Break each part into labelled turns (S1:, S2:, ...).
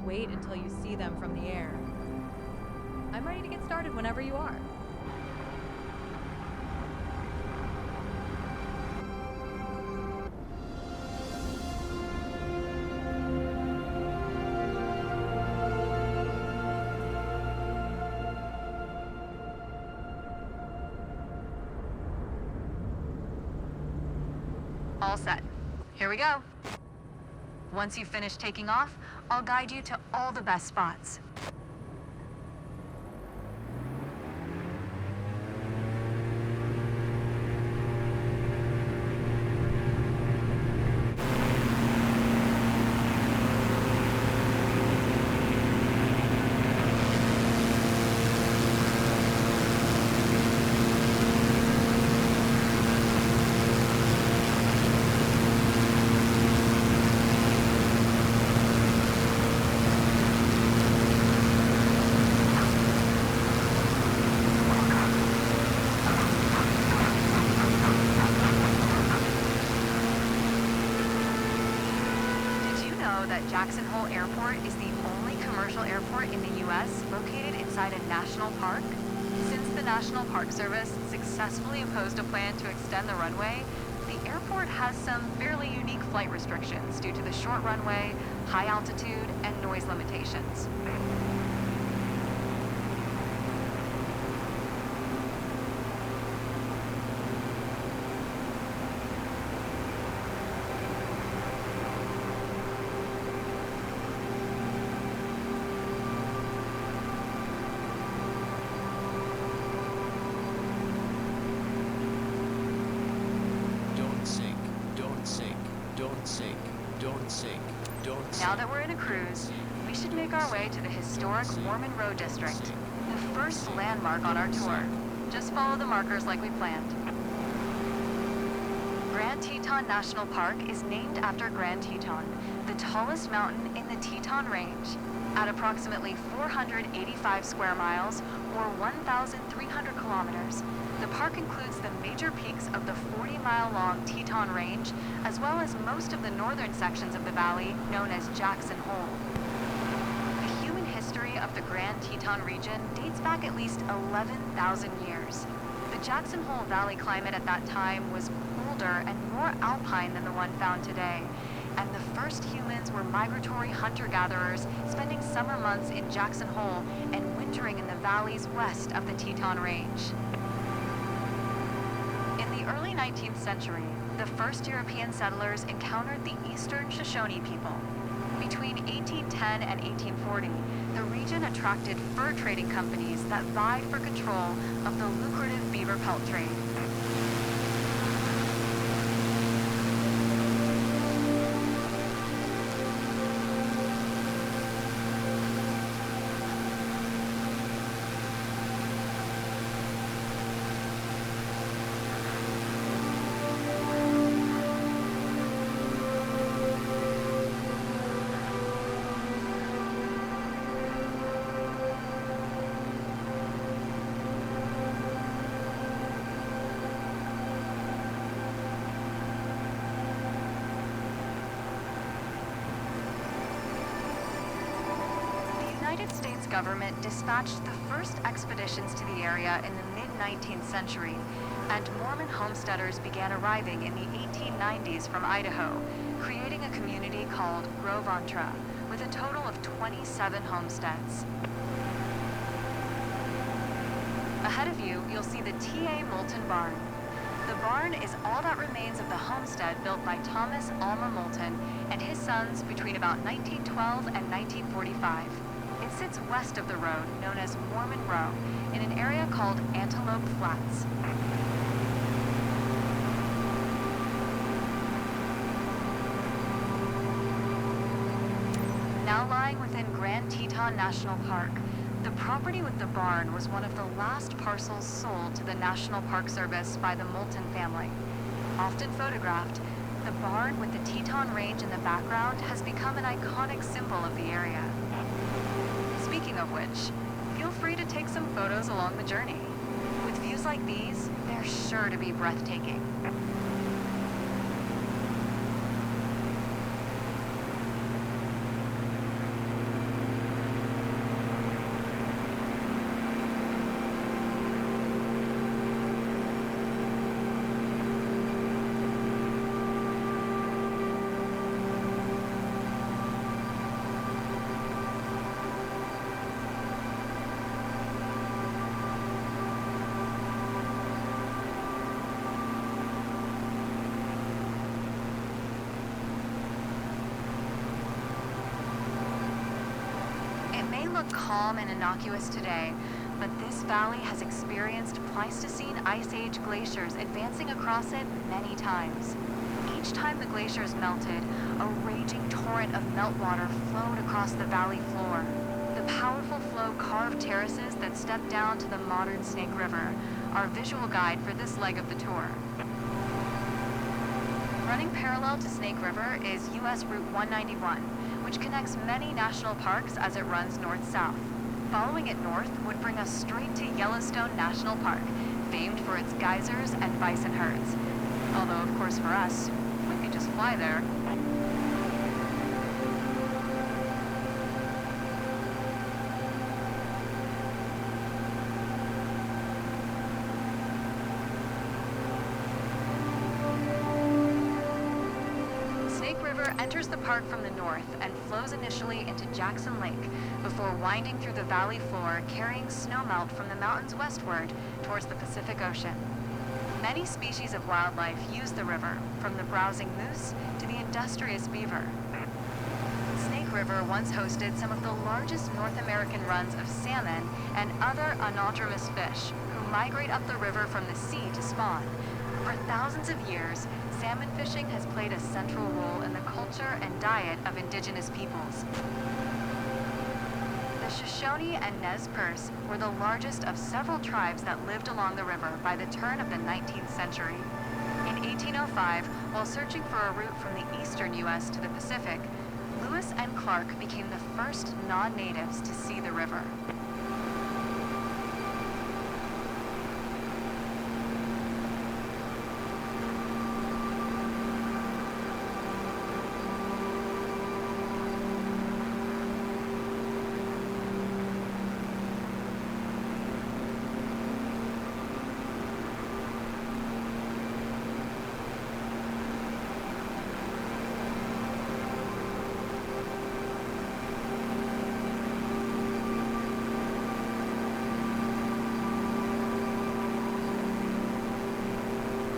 S1: wait until you see them from the air. I'm ready to get started whenever you are.
S2: All set. Here we go. Once you've finished taking off, I'll guide you to all the best spots. Jackson Hole Airport is the only commercial airport in the U.S. located inside a national park. Since the National Park Service successfully opposed a plan to extend the runway, the airport has some fairly unique flight restrictions due to the short runway, high altitude, and noise limitations. Now that we're in a cruise, we should make our way to the historic Mormon Row District, the first landmark on our tour. Just follow the markers like we planned. Grand Teton National Park is named after Grand Teton, the tallest mountain in the Teton Range. At approximately 485 square miles, or 1,300 kilometers, the park includes the major peaks of the 40-mile-long Teton Range, as well as most of the northern sections of the valley known as Jackson Hole. The human history of the Grand Teton region dates back at least 11,000 years. The Jackson Hole Valley climate at that time was colder and more alpine than the one found today, and the first humans were migratory hunter-gatherers spending summer months in Jackson Hole and wintering in the valleys west of the Teton Range. In the early 19th century, the first European settlers encountered the Eastern Shoshone people. Between 1810 and 1840, the region attracted fur trading companies that vied for control of the lucrative beaver pelt trade. The United States government dispatched the first expeditions to the area in the mid-19th century, and Mormon homesteaders began arriving in the 1890s from Idaho, creating a community called Gros-Ventre, with a total of 27 homesteads. Ahead of you, you'll see the T.A. Moulton Barn. The barn is all that remains of the homestead built by Thomas Alma Moulton and his sons between about 1912 and 1945. It sits west of the road, known as Mormon Row, in an area called Antelope Flats. Now lying within Grand Teton National Park, the property with the barn was one of the last parcels sold to the National Park Service by the Moulton family. Often photographed, the barn with the Teton Range in the background has become an iconic symbol of the area. Speaking of which, feel free to take some photos along the journey. With views like these, they're sure to be breathtaking. calm and innocuous today, but this valley has experienced Pleistocene Ice Age glaciers advancing across it many times. Each time the glaciers melted, a raging torrent of meltwater flowed across the valley floor. The powerful flow carved terraces that step down to the modern Snake River, our visual guide for this leg of the tour. Running parallel to Snake River is U.S. Route 191, which connects many national parks as it runs north-south. Following it north would bring us straight to Yellowstone National Park, famed for its geysers and bison herds. Although, of course, for us, we could just fly there. Enters the park from the north and flows initially into Jackson Lake before winding through the valley floor, carrying snowmelt from the mountains westward towards the Pacific Ocean. Many species of wildlife use the river, from the browsing moose to the industrious beaver. Snake River once hosted some of the largest North American runs of salmon and other anadromous fish who migrate up the river from the sea to spawn. For thousands of years, salmon fishing has played a central role in the culture and diet of indigenous peoples. The Shoshone and Nez Perce were the largest of several tribes that lived along the river by the turn of the 19th century. In 1805, while searching for a route from the eastern U.S. to the Pacific, Lewis and Clark became the first non-natives to see the river.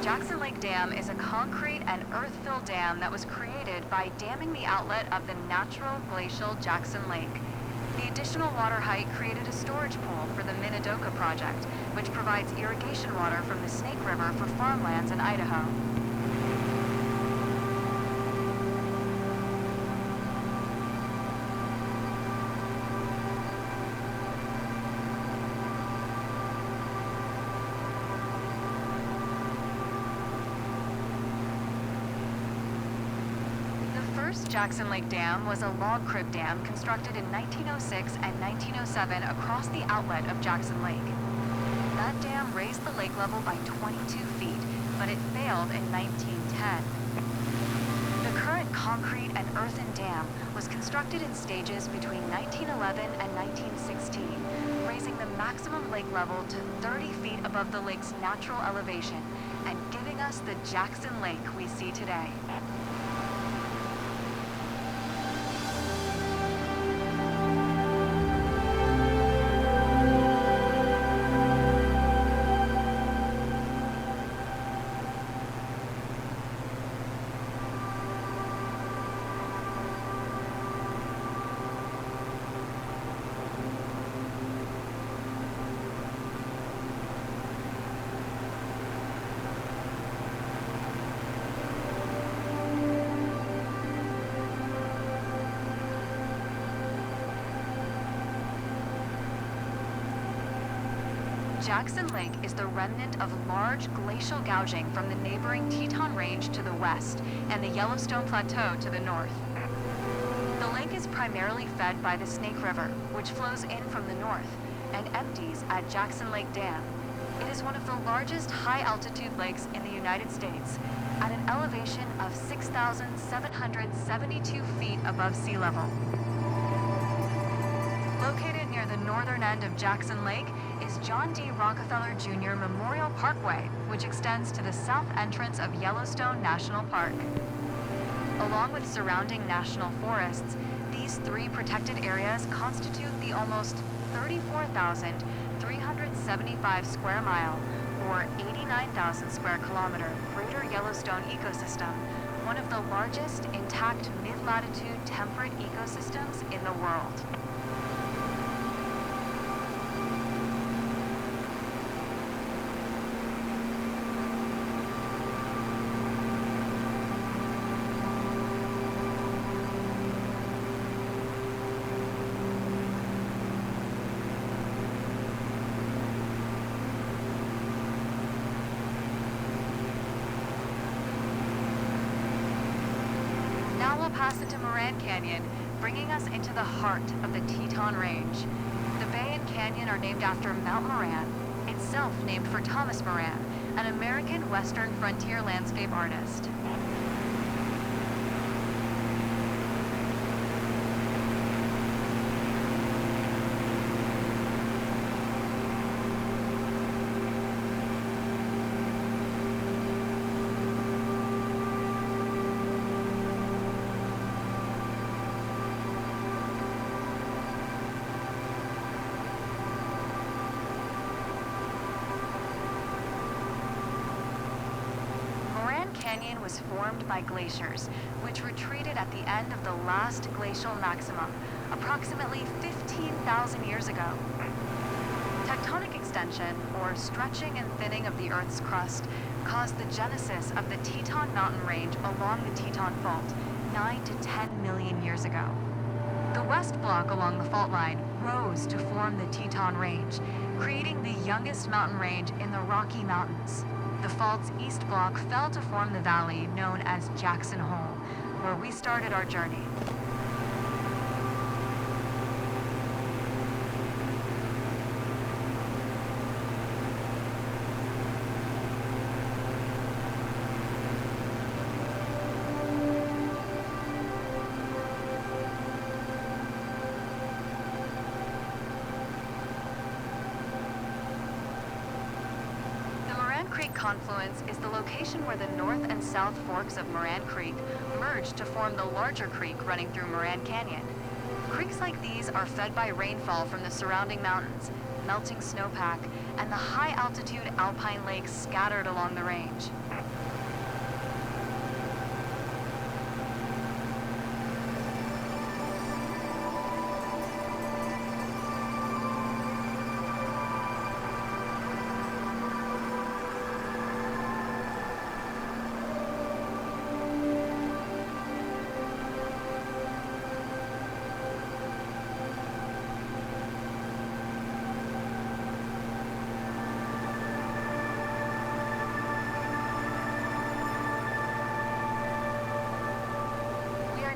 S2: Jackson Lake Dam is a concrete and earth-filled dam that was created by damming the outlet of the natural glacial Jackson Lake. The additional water height created a storage pool for the Minidoka project, which provides irrigation water from the Snake River for farmlands in Idaho. The first Jackson Lake Dam was a log crib dam constructed in 1906 and 1907 across the outlet of Jackson Lake. That dam raised the lake level by 22 feet, but it failed in 1910. The current concrete and earthen dam was constructed in stages between 1911 and 1916, raising the maximum lake level to 30 feet above the lake's natural elevation and giving us the Jackson Lake we see today. Jackson Lake is the remnant of large glacial gouging from the neighboring Teton Range to the west and the Yellowstone Plateau to the north. The lake is primarily fed by the Snake River, which flows in from the north and empties at Jackson Lake Dam. It is one of the largest high-altitude lakes in the United States at an elevation of 6,772 feet above sea level. Located near the northern end of Jackson Lake is John D. Rockefeller Jr. Memorial Parkway, which extends to the south entrance of Yellowstone National Park. Along with surrounding national forests, these three protected areas constitute the almost 34,375 square mile, or 89,000 square kilometer, Greater Yellowstone ecosystem, one of the largest intact mid-latitude temperate ecosystems in the world. now pass into Moran Canyon, bringing us into the heart of the Teton Range. The bay and canyon are named after Mount Moran, itself named for Thomas Moran, an American Western frontier landscape artist. Canyon was formed by glaciers, which retreated at the end of the last glacial maximum, approximately 15,000 years ago. Tectonic extension, or stretching and thinning of the Earth's crust, caused the genesis of the Teton mountain range along the Teton Fault 9 to 10 million years ago. The west block along the fault line rose to form the Teton Range, creating the youngest mountain range in the Rocky Mountains. The fault's east block fell to form the valley known as Jackson Hole, where we started our journey. Creek confluence is the location where the north and south forks of Moran Creek merge to form the larger creek running through Moran Canyon. Creeks like these are fed by rainfall from the surrounding mountains, melting snowpack, and the high-altitude alpine lakes scattered along the range.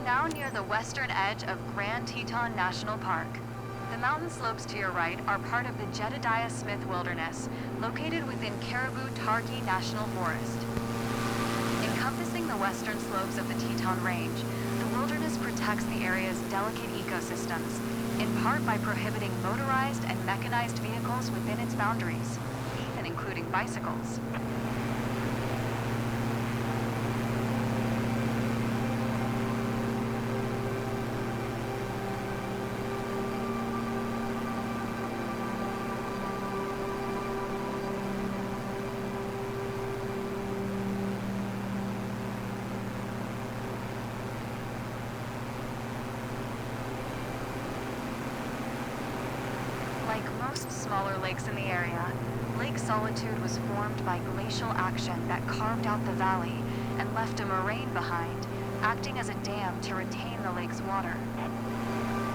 S2: Now near the western edge of Grand Teton National Park. The mountain slopes to your right are part of the Jedediah Smith Wilderness, located within Caribou-Targhee National Forest. Encompassing the western slopes of the Teton Range, the wilderness protects the area's delicate ecosystems, in part by prohibiting motorized and mechanized vehicles within its boundaries, even including bicycles. Like most smaller lakes in the area, Lake Solitude was formed by glacial action that carved out the valley and left a moraine behind, acting as a dam to retain the lake's water.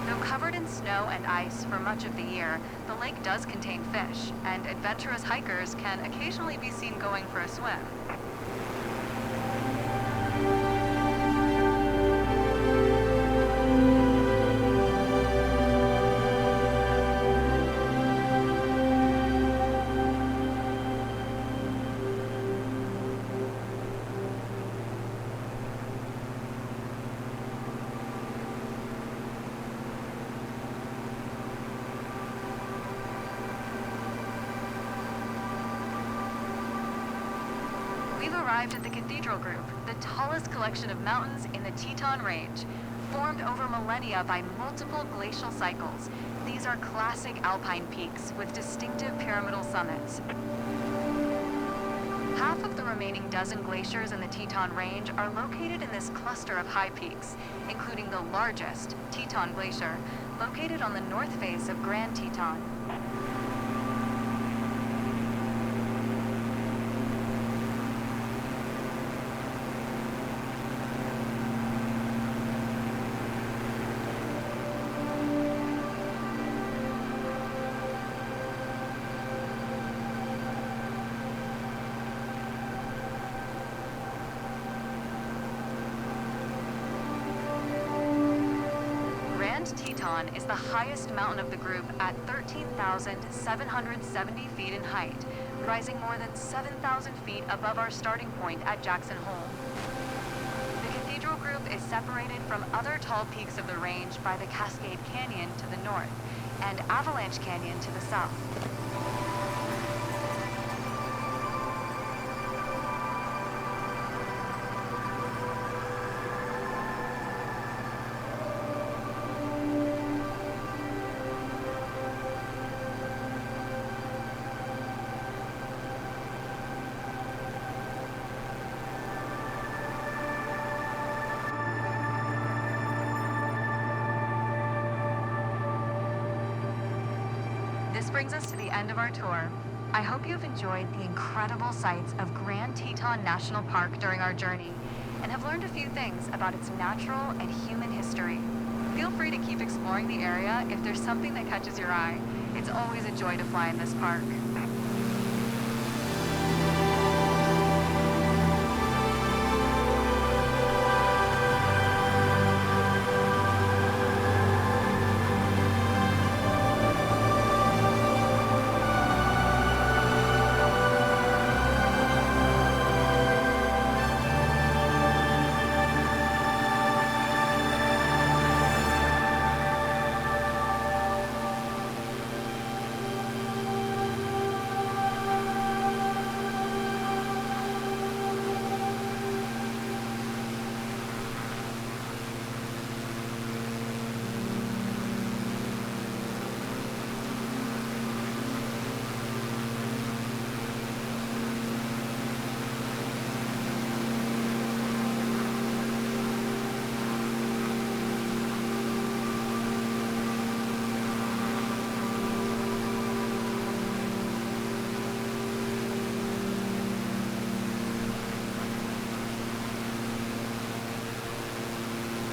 S2: Though covered in snow and ice for much of the year, the lake does contain fish, and adventurous hikers can occasionally be seen going for a swim. We've arrived at the Cathedral Group, the tallest collection of mountains in the Teton Range. Formed over millennia by multiple glacial cycles, these are classic alpine peaks with distinctive pyramidal summits. Half of the remaining dozen glaciers in the Teton Range are located in this cluster of high peaks, including the largest, Teton Glacier, located on the north face of Grand Teton. Teton is the highest mountain of the group at 13,770 feet in height, rising more than 7,000 feet above our starting point at Jackson Hole. The Cathedral Group is separated from other tall peaks of the range by the Cascade Canyon to the north and Avalanche Canyon to the south. This brings us to the end of our tour. I hope you've enjoyed the incredible sights of Grand Teton National Park during our journey and have learned a few things about its natural and human history. Feel free to keep exploring the area if there's something that catches your eye. It's always a joy to fly in this park.